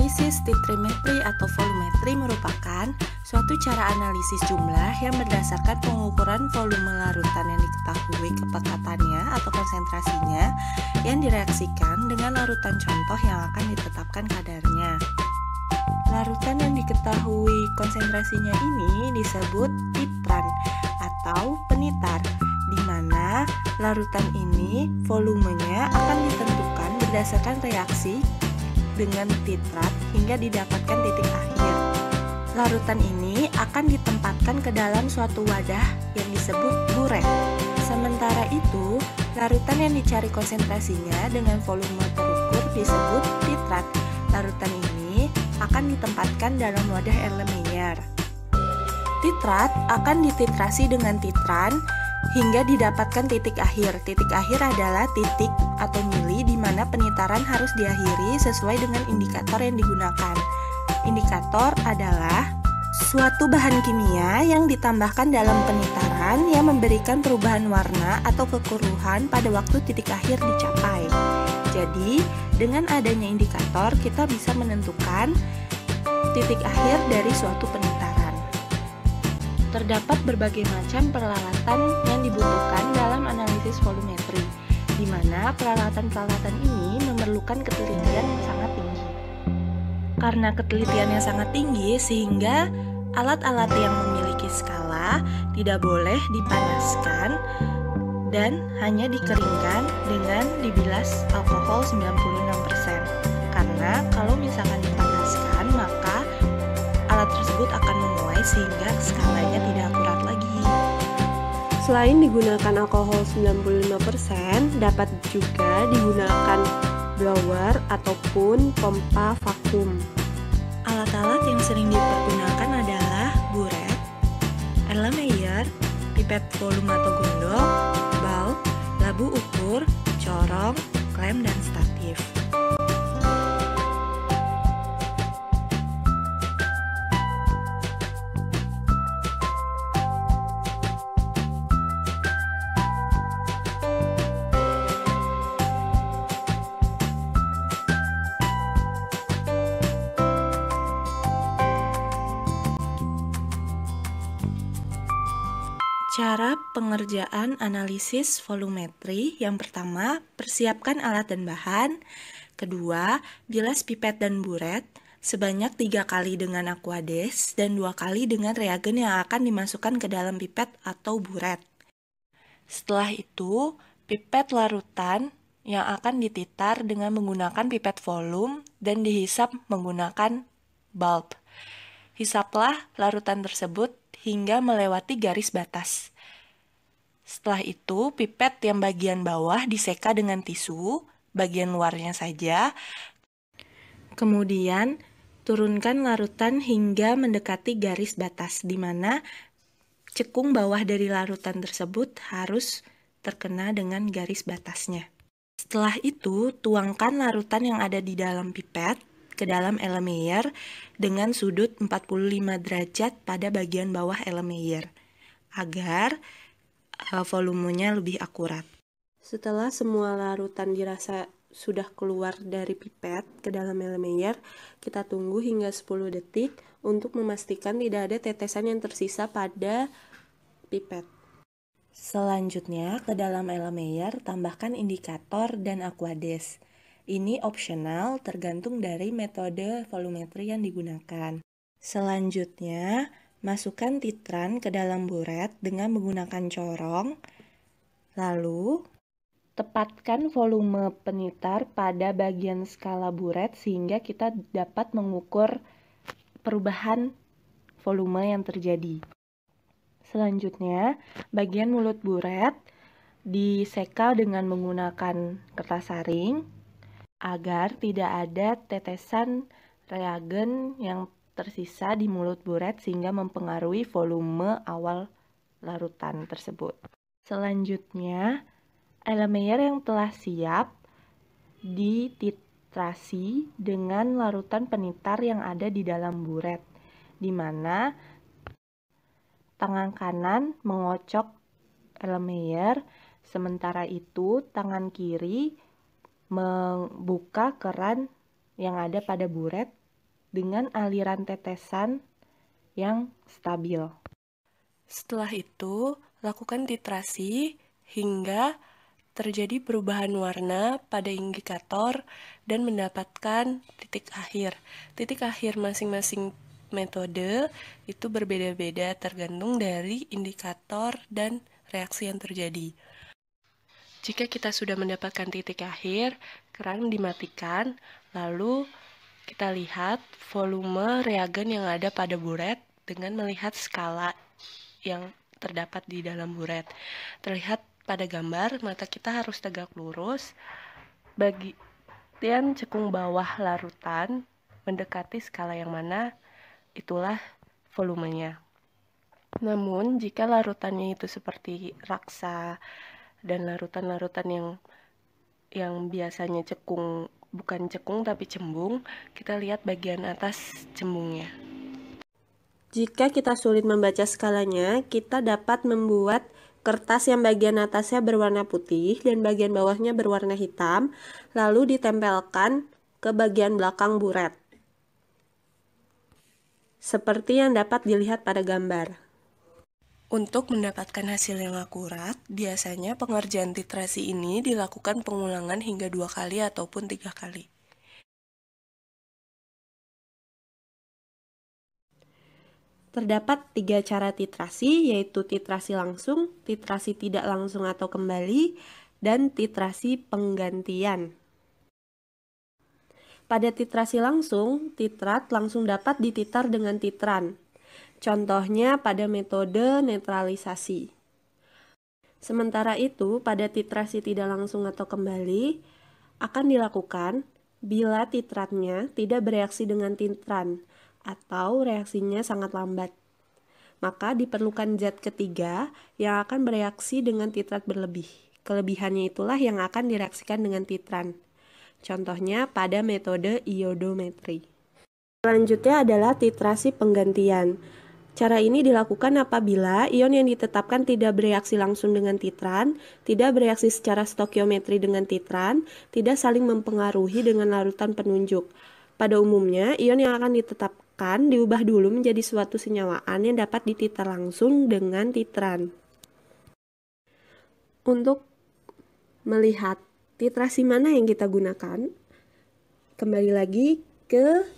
Analisis titrimetri atau volumetri merupakan suatu cara analisis jumlah yang berdasarkan pengukuran volume larutan yang diketahui kepekatannya atau konsentrasinya yang direaksikan dengan larutan contoh yang akan ditetapkan kadarnya. Larutan yang diketahui konsentrasinya ini disebut titran atau penitar, di mana larutan ini volumenya akan ditentukan berdasarkan reaksi dengan titrat hingga didapatkan titik akhir. Larutan ini akan ditempatkan ke dalam suatu wadah yang disebut buret. Sementara itu, larutan yang dicari konsentrasinya dengan volume terukur disebut titrat. Larutan ini akan ditempatkan dalam wadah Erlenmeyer. Titrat akan dititrasi dengan titran hingga didapatkan titik akhir. Titik akhir adalah titik atau mili di mana penitaran harus diakhiri sesuai dengan indikator yang digunakan. Indikator adalah suatu bahan kimia yang ditambahkan dalam penitaran yang memberikan perubahan warna atau kekeruhan pada waktu titik akhir dicapai. Jadi, dengan adanya indikator, kita bisa menentukan titik akhir dari suatu penitaran. Terdapat berbagai macam peralatan yang dibutuhkan dalam analisis volumetri, di mana peralatan-peralatan ini memerlukan ketelitian yang sangat tinggi. Karena ketelitian yang sangat tinggi, sehingga alat-alat yang memiliki skala tidak boleh dipanaskan dan hanya dikeringkan dengan dibilas alkohol 96%. Karena kalau misalkan dipanaskan, maka alat tersebut akan memuai sehingga skalanya tidak akurat lagi. Selain digunakan alkohol 95%, dapat juga digunakan blower ataupun pompa vakum. Alat-alat yang sering dipergunakan adalah buret, Erlenmeyer, pipet volume atau gondok, bulb, labu ukur, corong, klem, dan statif. Cara pengerjaan analisis volumetri: yang pertama, persiapkan alat dan bahan. Kedua, bilas pipet dan buret sebanyak 3 kali dengan aquades dan 2 kali dengan reagen yang akan dimasukkan ke dalam pipet atau buret. Setelah itu, pipet larutan yang akan dititar dengan menggunakan pipet volume dan dihisap menggunakan bulb. Hisaplah larutan tersebut hingga melewati garis batas. Setelah itu, pipet yang bagian bawah diseka dengan tisu, bagian luarnya saja. Kemudian, turunkan larutan hingga mendekati garis batas, di mana cekung bawah dari larutan tersebut harus terkena dengan garis batasnya. Setelah itu, tuangkan larutan yang ada di dalam pipet ke dalam Erlenmeyer dengan sudut 45 derajat pada bagian bawah Erlenmeyer agar volumenya lebih akurat. Setelah semua larutan dirasa sudah keluar dari pipet ke dalam Erlenmeyer, kita tunggu hingga 10 detik untuk memastikan tidak ada tetesan yang tersisa pada pipet. Selanjutnya, ke dalam Erlenmeyer tambahkan indikator dan aquades. Ini opsional tergantung dari metode volumetri yang digunakan. Selanjutnya, masukkan titran ke dalam buret dengan menggunakan corong. Lalu, tepatkan volume penitar pada bagian skala buret sehingga kita dapat mengukur perubahan volume yang terjadi. Selanjutnya, bagian mulut buret diseka dengan menggunakan kertas saring agar tidak ada tetesan reagen yang tersisa di mulut buret sehingga mempengaruhi volume awal larutan tersebut. Selanjutnya, Erlenmeyer yang telah siap dititrasi dengan larutan penitar yang ada di dalam buret, di mana tangan kanan mengocok Erlenmeyer, sementara itu tangan kiri membuka keran yang ada pada buret dengan aliran tetesan yang stabil. Setelah itu, lakukan titrasi hingga terjadi perubahan warna pada indikator dan mendapatkan titik akhir. Titik akhir masing-masing metode itu berbeda-beda tergantung dari indikator dan reaksi yang terjadi. Jika kita sudah mendapatkan titik akhir, keran dimatikan, lalu kita lihat volume reagen yang ada pada buret dengan melihat skala yang terdapat di dalam buret. Terlihat pada gambar, mata kita harus tegak lurus. Bagian cekung bawah larutan mendekati skala yang mana, itulah volumenya. Namun, jika larutannya itu seperti raksa dan larutan-larutan yang biasanya cekung, bukan cekung tapi cembung, kita lihat bagian atas cembungnya. Jika kita sulit membaca skalanya, kita dapat membuat kertas yang bagian atasnya berwarna putih dan bagian bawahnya berwarna hitam, lalu ditempelkan ke bagian belakang buret. Seperti yang dapat dilihat pada gambar. Untuk mendapatkan hasil yang akurat, biasanya pengerjaan titrasi ini dilakukan pengulangan hingga 2 kali ataupun 3 kali. Terdapat 3 cara titrasi, yaitu titrasi langsung, titrasi tidak langsung atau kembali, dan titrasi penggantian. Pada titrasi langsung, titrat langsung dapat dititar dengan titran. Contohnya pada metode netralisasi. Sementara itu, pada titrasi tidak langsung atau kembali, akan dilakukan bila titratnya tidak bereaksi dengan titran atau reaksinya sangat lambat. Maka diperlukan zat ketiga yang akan bereaksi dengan titrat berlebih. Kelebihannya itulah yang akan direaksikan dengan titran. Contohnya pada metode iodometri. Selanjutnya adalah titrasi penggantian. Cara ini dilakukan apabila ion yang ditetapkan tidak bereaksi langsung dengan titran, tidak bereaksi secara stokiometri dengan titran, tidak saling mempengaruhi dengan larutan penunjuk. Pada umumnya, ion yang akan ditetapkan diubah dulu menjadi suatu senyawaan yang dapat dititar langsung dengan titran. Untuk melihat titrasi mana yang kita gunakan, kembali lagi ke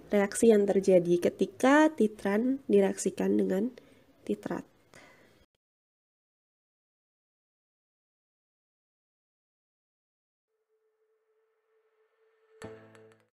reaksi yang terjadi ketika titran direaksikan dengan titrat.